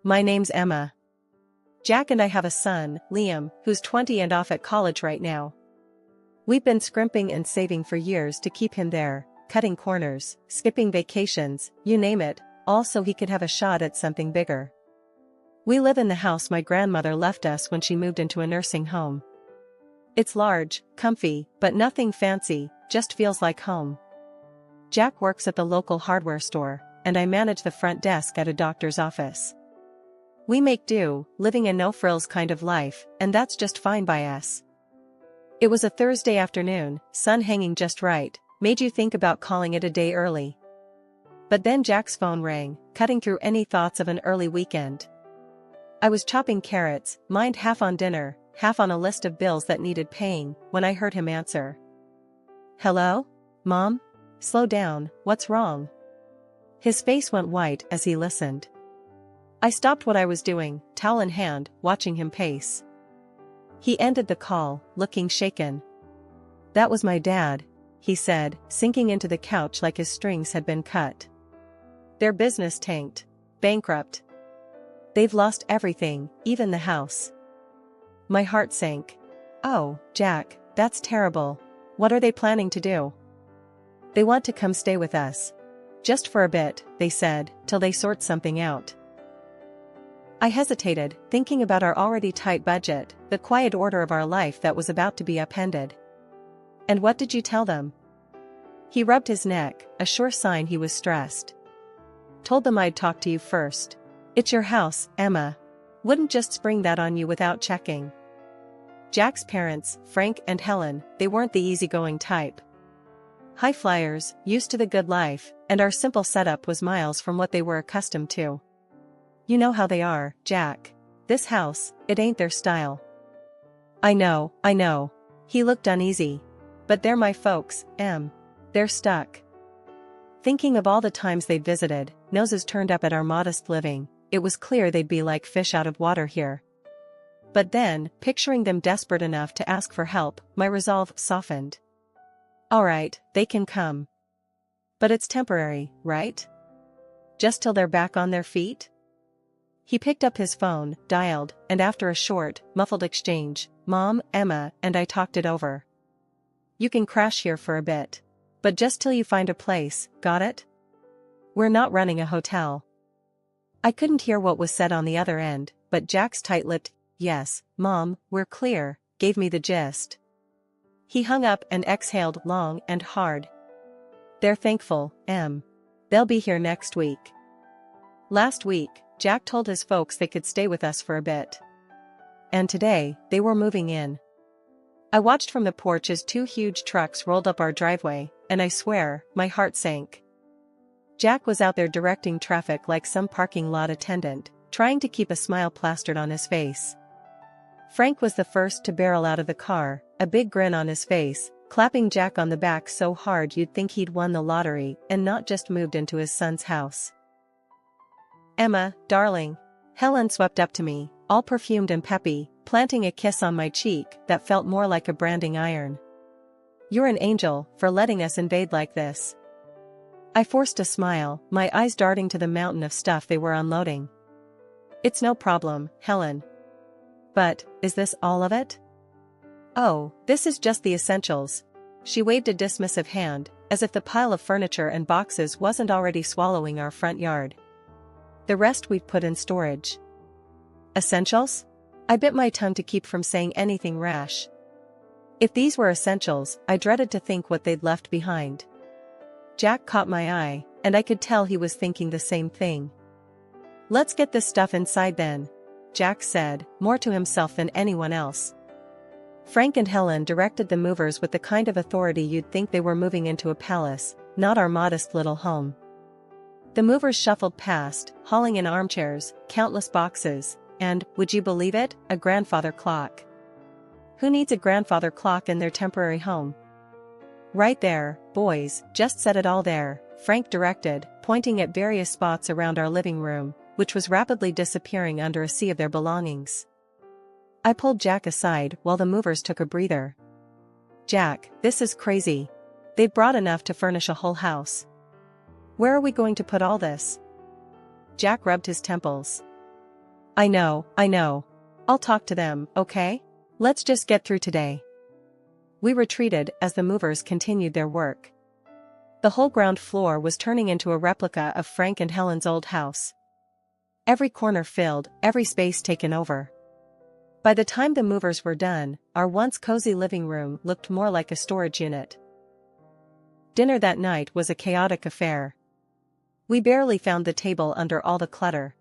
My name's Emma. Jack and I have a son, Liam, who's 20 and off at college right now. We've been scrimping and saving for years to keep him there, cutting corners, skipping vacations, you name it, all so he could have a shot at something bigger. We live in the house my grandmother left us when she moved into a nursing home. It's large, comfy, but nothing fancy, just feels like home. Jack works at the local hardware store, and I manage the front desk at a doctor's office. We make do, living a no-frills kind of life, and that's just fine by us. It was a Thursday afternoon, sun hanging just right, made you think about calling it a day early. But then Jack's phone rang, cutting through any thoughts of an early weekend. I was chopping carrots, mind half on dinner, half on a list of bills that needed paying, when I heard him answer. Hello? Mom? Slow down, what's wrong? His face went white as he listened. I stopped what I was doing, towel in hand, watching him pace. He ended the call, looking shaken. That was my dad, he said, sinking into the couch like his strings had been cut. Their business tanked. Bankrupt. They've lost everything, even the house. My heart sank. Oh, Jack, that's terrible. What are they planning to do? They want to come stay with us. Just for a bit, they said, till they sort something out. I hesitated, thinking about our already tight budget, the quiet order of our life that was about to be upended. And what did you tell them? He rubbed his neck, a sure sign he was stressed. Told them I'd talk to you first. It's your house, Emma. Wouldn't just spring that on you without checking. Jack's parents, Frank and Helen, they weren't the easygoing type. High flyers, used to the good life, and our simple setup was miles from what they were accustomed to. You know how they are, Jack. This house, it ain't their style. I know. He looked uneasy. But they're my folks, Em. They're stuck. Thinking of all the times they'd visited, noses turned up at our modest living, it was clear they'd be like fish out of water here. But then, picturing them desperate enough to ask for help, my resolve softened. All right, they can come. But it's temporary, right? Just till they're back on their feet? He picked up his phone, dialed, and after a short, muffled exchange, Mom, Emma, and I talked it over. You can crash here for a bit. But just till you find a place, got it? We're not running a hotel. I couldn't hear what was said on the other end, but Jack's tight-lipped, yes, Mom, we're clear, gave me the gist. He hung up and exhaled long and hard. They're thankful, Em. They'll be here next week. Last week, Jack told his folks they could stay with us for a bit. And today, they were moving in. I watched from the porch as two huge trucks rolled up our driveway, and I swear, my heart sank. Jack was out there directing traffic like some parking lot attendant, trying to keep a smile plastered on his face. Frank was the first to barrel out of the car, a big grin on his face, clapping Jack on the back so hard you'd think he'd won the lottery and not just moved into his son's house. Emma, darling. Helen swept up to me, all perfumed and peppy, planting a kiss on my cheek that felt more like a branding iron. You're an angel for letting us invade like this. I forced a smile, my eyes darting to the mountain of stuff they were unloading. It's no problem, Helen. But, is this all of it? Oh, this is just the essentials. She waved a dismissive hand, as if the pile of furniture and boxes wasn't already swallowing our front yard. The rest we've put in storage. Essentials? I bit my tongue to keep from saying anything rash. If these were essentials, I dreaded to think what they'd left behind. Jack caught my eye, and I could tell he was thinking the same thing. Let's get this stuff inside then, Jack said, more to himself than anyone else. Frank and Helen directed the movers with the kind of authority you'd think they were moving into a palace, not our modest little home. The movers shuffled past, hauling in armchairs, countless boxes, and, would you believe it, a grandfather clock. Who needs a grandfather clock in their temporary home? Right there, boys, just set it all there, Frank directed, pointing at various spots around our living room, which was rapidly disappearing under a sea of their belongings. I pulled Jack aside while the movers took a breather. Jack, this is crazy. They've brought enough to furnish a whole house. Where are we going to put all this? Jack rubbed his temples. I know. I'll talk to them, okay? Let's just get through today. We retreated as the movers continued their work. The whole ground floor was turning into a replica of Frank and Helen's old house. Every corner filled, every space taken over. By the time the movers were done, our once cozy living room looked more like a storage unit. Dinner that night was a chaotic affair. We barely found the table under all the clutter.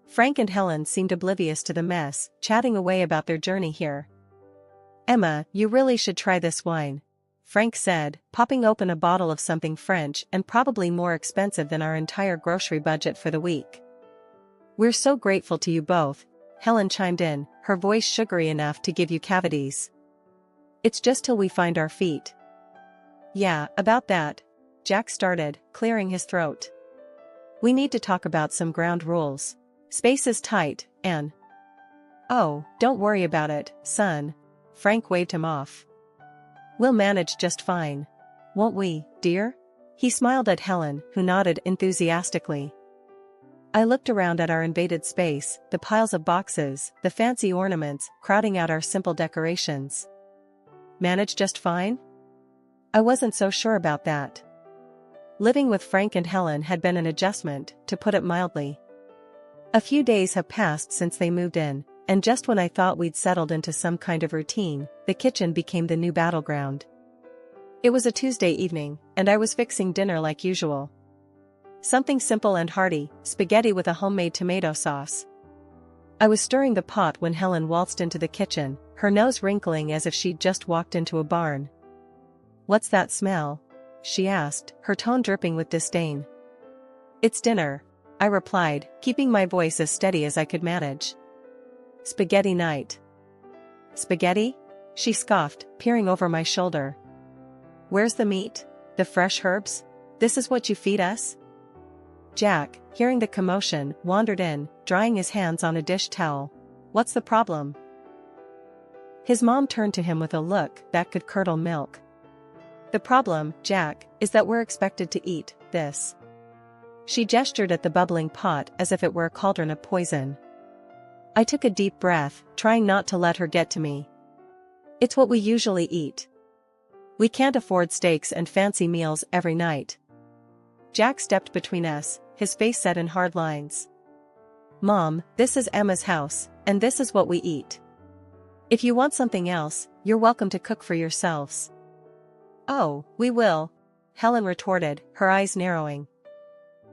Frank and Helen seemed oblivious to the mess, chatting away about their journey here. "Emma, you really should try this wine," Frank said, popping open a bottle of something French and probably more expensive than our entire grocery budget for the week. "We're so grateful to you both," Helen chimed in, her voice sugary enough to give you cavities. "It's just till we find our feet." "Yeah, about that," Jack started, clearing his throat. "We need to talk about some ground rules. Space is tight, and—" "Oh, don't worry about it, son," Frank waved him off. "We'll manage just fine. Won't we, dear?" He smiled at Helen, who nodded enthusiastically. I looked around at our invaded space, the piles of boxes, the fancy ornaments, crowding out our simple decorations. Manage just fine? I wasn't so sure about that. Living with Frank and Helen had been an adjustment, to put it mildly. A few days have passed since they moved in, and just when I thought we'd settled into some kind of routine, the kitchen became the new battleground. It was a Tuesday evening, and I was fixing dinner like usual. Something simple and hearty, spaghetti with a homemade tomato sauce. I was stirring the pot when Helen waltzed into the kitchen, her nose wrinkling as if she'd just walked into a barn. "What's that smell?" she asked, her tone dripping with disdain. "It's dinner," I replied, keeping my voice as steady as I could manage. "Spaghetti night." "Spaghetti?" she scoffed, peering over my shoulder. "Where's the meat? The fresh herbs? This is what you feed us?" Jack, hearing the commotion, wandered in, drying his hands on a dish towel. "What's the problem?" His mom turned to him with a look that could curdle milk. "The problem, Jack, is that we're expected to eat this." She gestured at the bubbling pot as if it were a cauldron of poison. I took a deep breath, trying not to let her get to me. "It's what we usually eat. We can't afford steaks and fancy meals every night." Jack stepped between us, his face set in hard lines. "Mom, this is Emma's house, and this is what we eat. If you want something else, you're welcome to cook for yourselves." "Oh, we will," Helen retorted, her eyes narrowing.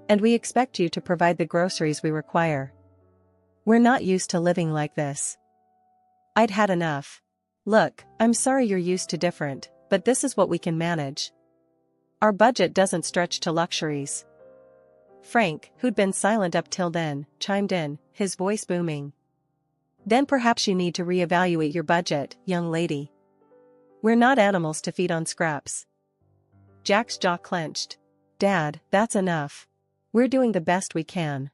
"And we expect you to provide the groceries we require. We're not used to living like this." I'd had enough. "Look, I'm sorry you're used to different, but this is what we can manage. Our budget doesn't stretch to luxuries." Frank, who'd been silent up till then, chimed in, his voice booming. "Then perhaps you need to reevaluate your budget, young lady. We're not animals to feed on scraps." Jack's jaw clenched. "Dad, that's enough. We're doing the best we can."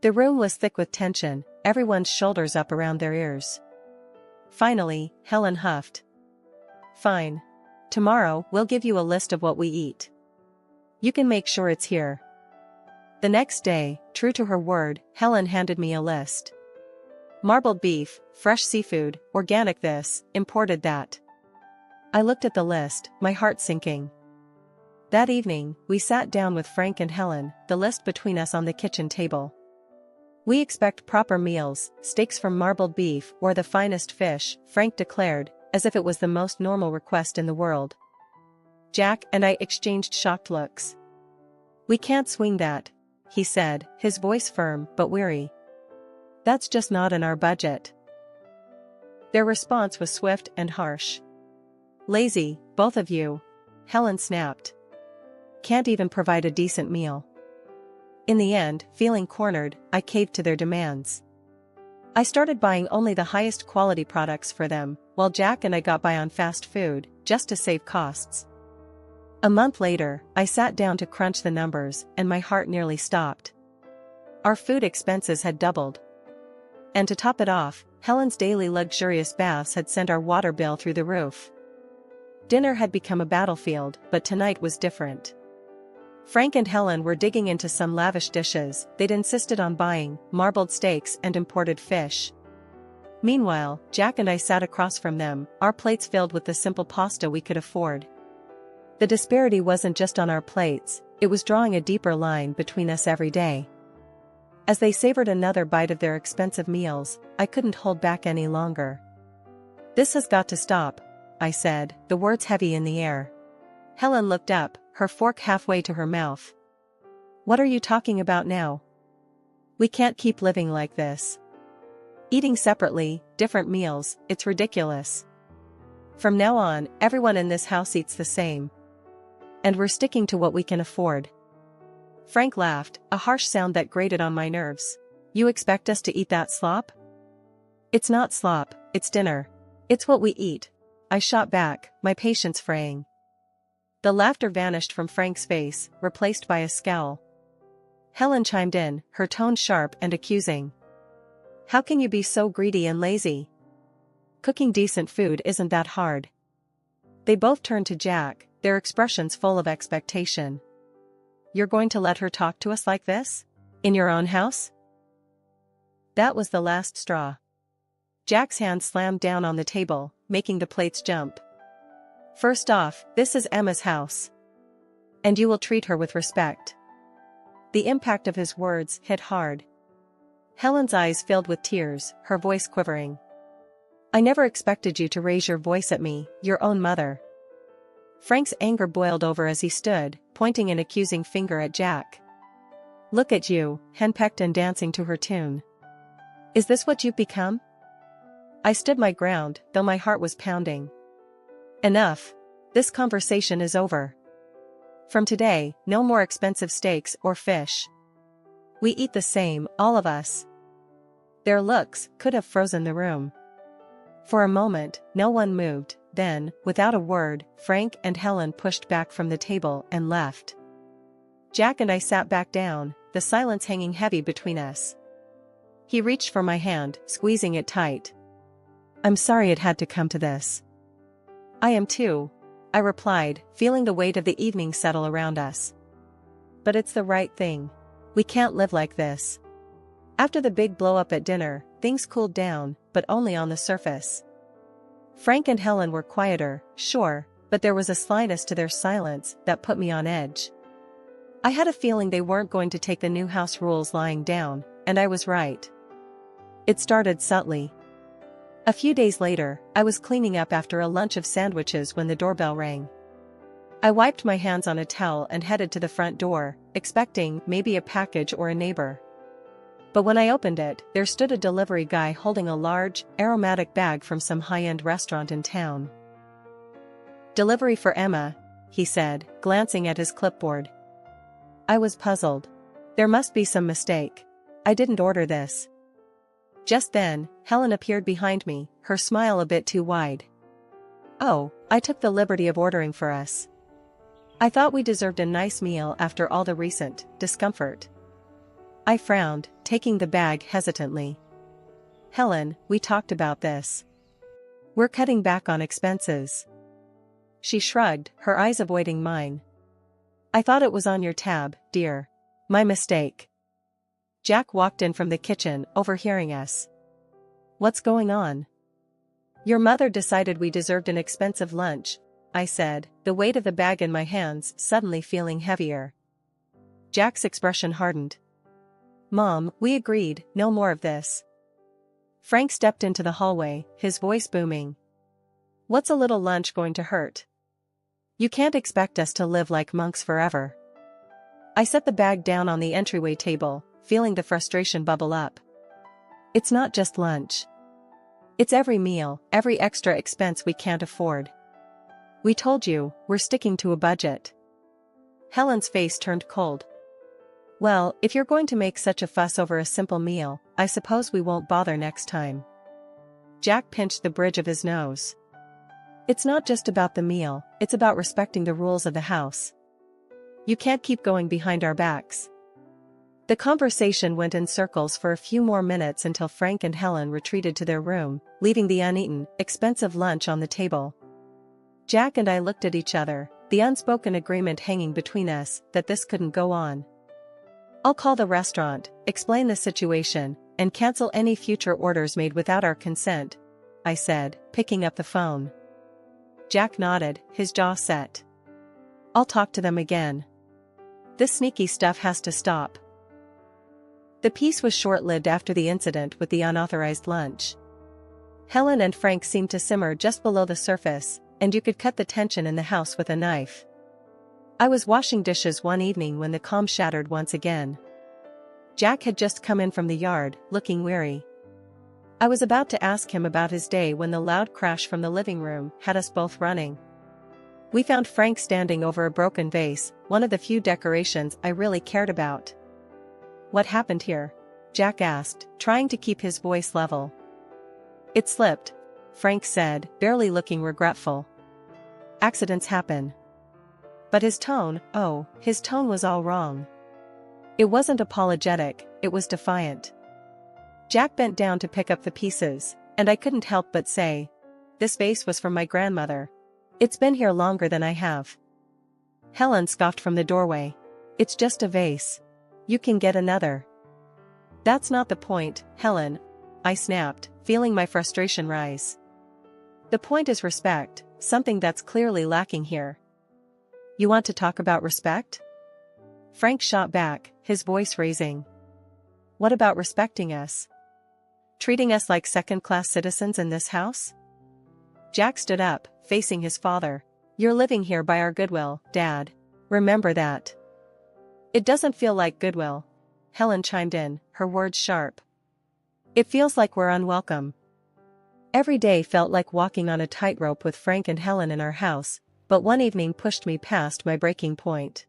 The room was thick with tension, everyone's shoulders up around their ears. Finally, Helen huffed. "Fine. Tomorrow, we'll give you a list of what we eat. You can make sure it's here." The next day, true to her word, Helen handed me a list. Marbled beef, fresh seafood, organic this, imported that. I looked at the list, my heart sinking. That evening, we sat down with Frank and Helen, the list between us on the kitchen table. "We expect proper meals, steaks from marbled beef or the finest fish," Frank declared, as if it was the most normal request in the world. Jack and I exchanged shocked looks. "We can't swing that," he said, his voice firm but weary. "That's just not in our budget." Their response was swift and harsh. "Lazy, both of you," Helen snapped. "Can't even provide a decent meal." In the end, feeling cornered, I caved to their demands. I started buying only the highest quality products for them, while Jack and I got by on fast food, just to save costs. A month later, I sat down to crunch the numbers, and my heart nearly stopped. Our food expenses had doubled. And to top it off, Helen's daily luxurious baths had sent our water bill through the roof. Dinner had become a battlefield, but tonight was different. Frank and Helen were digging into some lavish dishes they'd insisted on buying, marbled steaks and imported fish. Meanwhile, Jack and I sat across from them, our plates filled with the simple pasta we could afford. The disparity wasn't just on our plates, it was drawing a deeper line between us every day. As they savored another bite of their expensive meals, I couldn't hold back any longer. "This has got to stop," I said, the words heavy in the air. Helen looked up, her fork halfway to her mouth. "What are you talking about now? We can't keep living like this. Eating separately, different meals, it's ridiculous. From now on, everyone in this house eats the same. And we're sticking to what we can afford." Frank laughed, a harsh sound that grated on my nerves. "You expect us to eat that slop?" "It's not slop, it's dinner. It's what we eat," I shot back, my patience fraying. The laughter vanished from Frank's face, replaced by a scowl. Helen chimed in, her tone sharp and accusing. "How can you be so greedy and lazy? Cooking decent food isn't that hard." They both turned to Jack, their expressions full of expectation. "You're going to let her talk to us like this? In your own house?" That was the last straw. Jack's hand slammed down on the table, making the plates jump. "First off, this is Emma's house. And you will treat her with respect." The impact of his words hit hard. Helen's eyes filled with tears, her voice quivering. "I never expected you to raise your voice at me, your own mother." Frank's anger boiled over as he stood, pointing an accusing finger at Jack. "Look at you, henpecked and dancing to her tune. Is this what you've become?" I stood my ground, though my heart was pounding. "Enough. This conversation is over. From today, no more expensive steaks or fish. We eat the same, all of us." Their looks could have frozen the room. For a moment, no one moved, then, without a word, Frank and Helen pushed back from the table and left. Jack and I sat back down, the silence hanging heavy between us. He reached for my hand, squeezing it tight. "I'm sorry it had to come to this." "I am too," I replied, feeling the weight of the evening settle around us. "But it's the right thing. We can't live like this." After the big blow-up at dinner, things cooled down, but only on the surface. Frank and Helen were quieter, sure, but there was a slyness to their silence that put me on edge. I had a feeling they weren't going to take the new house rules lying down, and I was right. It started subtly. A few days later, I was cleaning up after a lunch of sandwiches when the doorbell rang. I wiped my hands on a towel and headed to the front door, expecting maybe a package or a neighbor. But when I opened it, there stood a delivery guy holding a large, aromatic bag from some high-end restaurant in town. "Delivery for Emma," he said, glancing at his clipboard. I was puzzled. There must be some mistake. I didn't order this. Just then, Helen appeared behind me, her smile a bit too wide. "Oh, I took the liberty of ordering for us. I thought we deserved a nice meal after all the recent discomfort." I frowned, taking the bag hesitantly. "Helen, we talked about this. We're cutting back on expenses." She shrugged, her eyes avoiding mine. "I thought it was on your tab, dear. My mistake." Jack walked in from the kitchen, overhearing us. "What's going on?" "Your mother decided we deserved an expensive lunch," I said, the weight of the bag in my hands suddenly feeling heavier. Jack's expression hardened. "Mom, we agreed, no more of this." Frank stepped into the hallway, his voice booming. "What's a little lunch going to hurt? You can't expect us to live like monks forever." I set the bag down on the entryway table, feeling the frustration bubble up. "It's not just lunch. It's every meal, every extra expense we can't afford. We told you, we're sticking to a budget." Helen's face turned cold. "Well, if you're going to make such a fuss over a simple meal, I suppose we won't bother next time." Jack pinched the bridge of his nose. "It's not just about the meal, it's about respecting the rules of the house. You can't keep going behind our backs." The conversation went in circles for a few more minutes until Frank and Helen retreated to their room, leaving the uneaten, expensive lunch on the table. Jack and I looked at each other, the unspoken agreement hanging between us that this couldn't go on. I'll call the restaurant, explain the situation, and cancel any future orders made without our consent, I said, picking up the phone. Jack nodded, his jaw set. I'll talk to them again. This sneaky stuff has to stop. The peace was short-lived after the incident with the unauthorized lunch. Helen and Frank seemed to simmer just below the surface, and you could cut the tension in the house with a knife. I was washing dishes one evening when the calm shattered once again. Jack had just come in from the yard, looking weary. I was about to ask him about his day when the loud crash from the living room had us both running. We found Frank standing over a broken vase, one of the few decorations I really cared about. What happened here? Jack asked, trying to keep his voice level. It slipped, Frank said, barely looking regretful. Accidents happen. But his tone was all wrong. It wasn't apologetic, it was defiant. Jack bent down to pick up the pieces, and I couldn't help but say, this vase was from my grandmother. It's been here longer than I have. Helen scoffed from the doorway. It's just a vase. You can get another. That's not the point, Helen, I snapped, feeling my frustration rise. The point is respect, something that's clearly lacking here. You want to talk about respect? Frank shot back, his voice raising. What about respecting us? Treating us like second-class citizens in this house? Jack stood up, facing his father. You're living here by our goodwill, Dad. Remember that. It doesn't feel like goodwill. Helen chimed in, her words sharp. It feels like we're unwelcome. Every day felt like walking on a tightrope with Frank and Helen in our house, but one evening pushed me past my breaking point.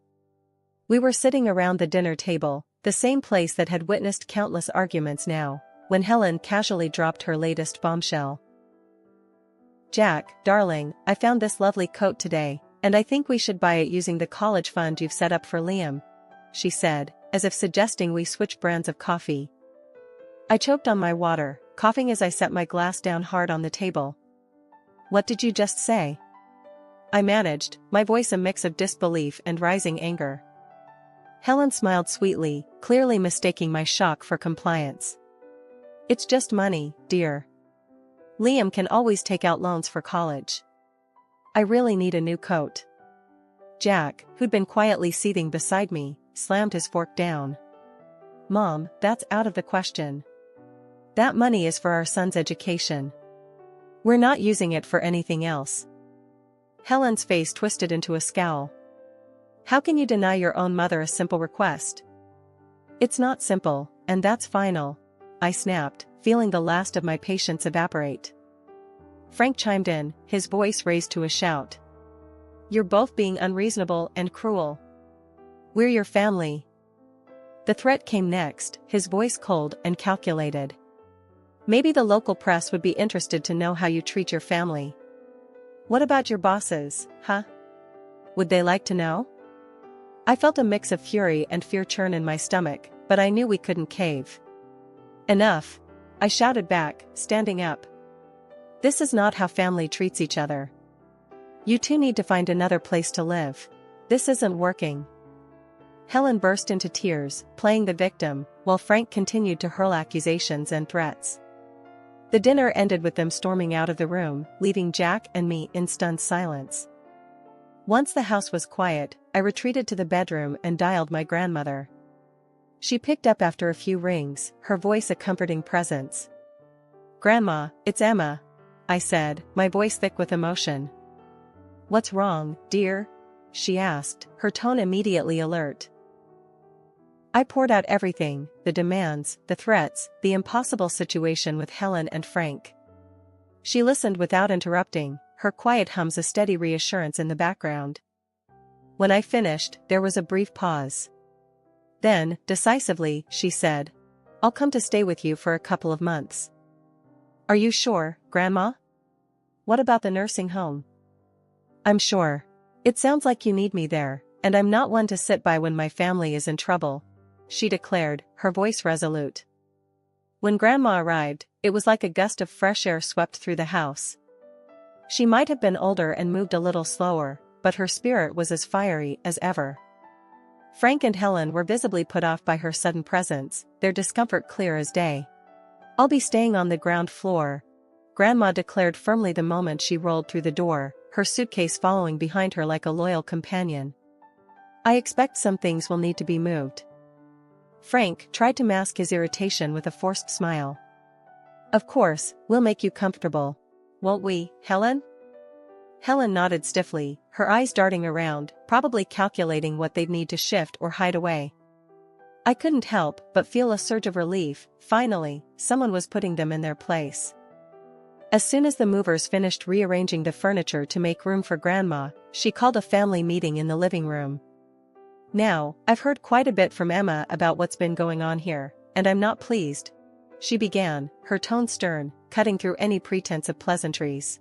We were sitting around the dinner table, the same place that had witnessed countless arguments now, when Helen casually dropped her latest bombshell. Jack, darling, I found this lovely coat today, and I think we should buy it using the college fund you've set up for Liam, she said, as if suggesting we switch brands of coffee. I choked on my water, coughing as I set my glass down hard on the table. What did you just say? I managed, my voice a mix of disbelief and rising anger. Helen smiled sweetly, clearly mistaking my shock for compliance. It's just money, dear. Liam can always take out loans for college. I really need a new coat. Jack, who'd been quietly seething beside me, slammed his fork down. Mom, that's out of the question. That money is for our son's education. We're not using it for anything else. Helen's face twisted into a scowl. How can you deny your own mother a simple request? It's not simple, and that's final, I snapped, feeling the last of my patience evaporate. Frank chimed in, his voice raised to a shout. You're both being unreasonable and cruel. We're your family. The threat came next, his voice cold and calculated. Maybe the local press would be interested to know how you treat your family. What about your bosses, huh? Would they like to know? I felt a mix of fury and fear churn in my stomach, but I knew we couldn't cave. Enough, I shouted back, standing up. This is not how family treats each other. You two need to find another place to live. This isn't working. Helen burst into tears, playing the victim, while Frank continued to hurl accusations and threats. The dinner ended with them storming out of the room, leaving Jack and me in stunned silence. Once the house was quiet, I retreated to the bedroom and dialed my grandmother. She picked up after a few rings, her voice a comforting presence. Grandma, it's Emma, I said, my voice thick with emotion. What's wrong, dear? She asked, her tone immediately alert. I poured out everything, the demands, the threats, the impossible situation with Helen and Frank. She listened without interrupting, her quiet hums a steady reassurance in the background. When I finished, there was a brief pause. Then, decisively, she said, I'll come to stay with you for a couple of months. Are you sure, Grandma? What about the nursing home? I'm sure. It sounds like you need me there, and I'm not one to sit by when my family is in trouble, she declared, her voice resolute. When Grandma arrived, it was like a gust of fresh air swept through the house. She might have been older and moved a little slower, but her spirit was as fiery as ever. Frank and Helen were visibly put off by her sudden presence, their discomfort clear as day. "I'll be staying on the ground floor," Grandma declared firmly the moment she rolled through the door, her suitcase following behind her like a loyal companion. "I expect some things will need to be moved." Frank tried to mask his irritation with a forced smile. "Of course, we'll make you comfortable. Won't we, Helen?" Helen nodded stiffly, her eyes darting around, probably calculating what they'd need to shift or hide away. I couldn't help but feel a surge of relief. Finally, someone was putting them in their place. As soon as the movers finished rearranging the furniture to make room for Grandma, she called a family meeting in the living room. "Now, I've heard quite a bit from Emma about what's been going on here, and I'm not pleased," she began, her tone stern, cutting through any pretense of pleasantries.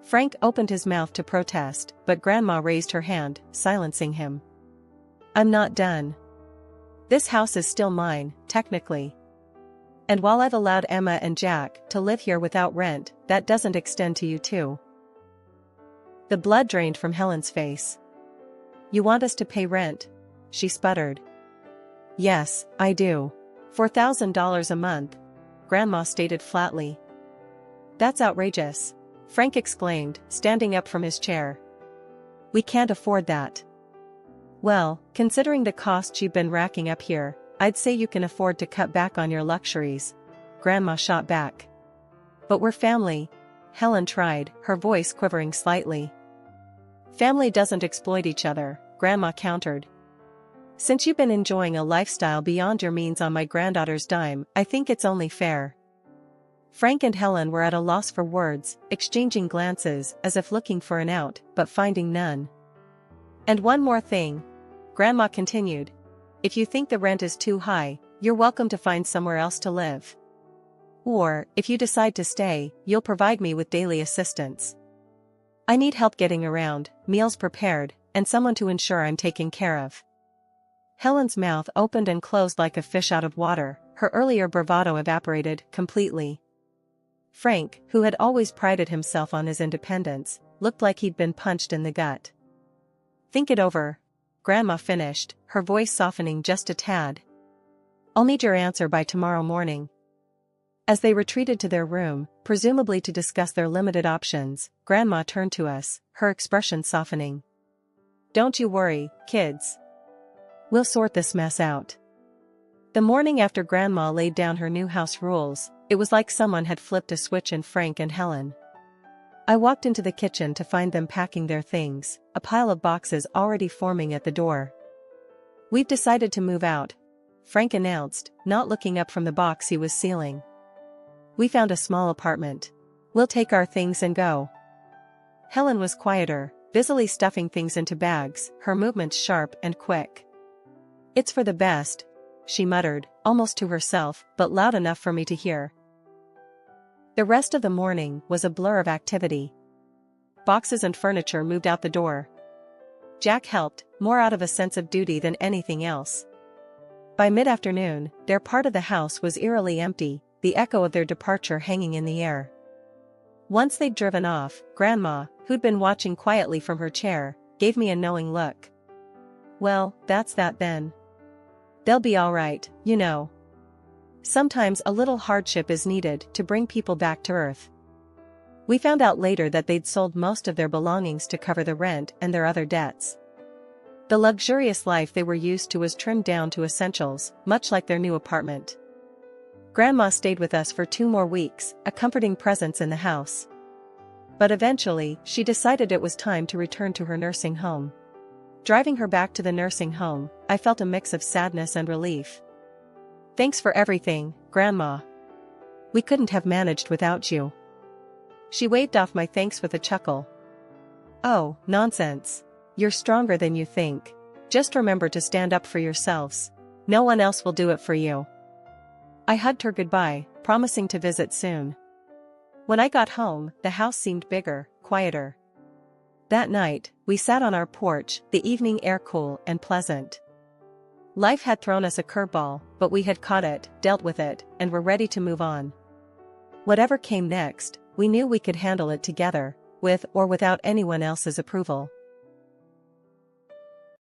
Frank opened his mouth to protest, but Grandma raised her hand, silencing him. "I'm not done. This house is still mine, technically. And while I've allowed Emma and Jack to live here without rent, that doesn't extend to you too." The blood drained from Helen's face. "You want us to pay rent?" she sputtered. "Yes, I do. $4,000 a month," Grandma stated flatly. "That's outrageous," Frank exclaimed, standing up from his chair. "We can't afford that." "Well, considering the costs you've been racking up here, I'd say you can afford to cut back on your luxuries," Grandma shot back. "But we're family," Helen tried, her voice quivering slightly. "Family doesn't exploit each other," Grandma countered. "Since you've been enjoying a lifestyle beyond your means on my granddaughter's dime, I think it's only fair." Frank and Helen were at a loss for words, exchanging glances as if looking for an out, but finding none. "And one more thing," Grandma continued. "If you think the rent is too high, you're welcome to find somewhere else to live. Or, if you decide to stay, you'll provide me with daily assistance. I need help getting around, meals prepared, and someone to ensure I'm taken care of." Helen's mouth opened and closed like a fish out of water, her earlier bravado evaporated completely. Frank, who had always prided himself on his independence, looked like he'd been punched in the gut. "Think it over," Grandma finished, her voice softening just a tad. "I'll need your answer by tomorrow morning." As they retreated to their room, presumably to discuss their limited options, Grandma turned to us, her expression softening. "Don't you worry, kids. We'll sort this mess out." The morning after Grandma laid down her new house rules, it was like someone had flipped a switch in Frank and Helen. I walked into the kitchen to find them packing their things, a pile of boxes already forming at the door. "We've decided to move out," Frank announced, not looking up from the box he was sealing. "We found a small apartment. We'll take our things and go." Helen was quieter, busily stuffing things into bags, her movements sharp and quick. "It's for the best," she muttered, almost to herself, but loud enough for me to hear. The rest of the morning was a blur of activity. Boxes and furniture moved out the door. Jack helped, more out of a sense of duty than anything else. By mid-afternoon, their part of the house was eerily empty, the echo of their departure hanging in the air. Once they'd driven off, Grandma, who'd been watching quietly from her chair, gave me a knowing look. "Well, that's that then. They'll be all right, you know. Sometimes a little hardship is needed to bring people back to earth." We found out later that they'd sold most of their belongings to cover the rent and their other debts. The luxurious life they were used to was trimmed down to essentials, much like their new apartment. Grandma stayed with us for 2 more weeks, a comforting presence in the house. But eventually, she decided it was time to return to her nursing home. Driving her back to the nursing home, I felt a mix of sadness and relief. "Thanks for everything, Grandma. We couldn't have managed without you." She waved off my thanks with a chuckle. "Oh, nonsense. You're stronger than you think. Just remember to stand up for yourselves. No one else will do it for you." I hugged her goodbye, promising to visit soon. When I got home, the house seemed bigger, quieter. That night, we sat on our porch, the evening air cool and pleasant. Life had thrown us a curveball, but we had caught it, dealt with it, and were ready to move on. Whatever came next, we knew we could handle it together, with or without anyone else's approval.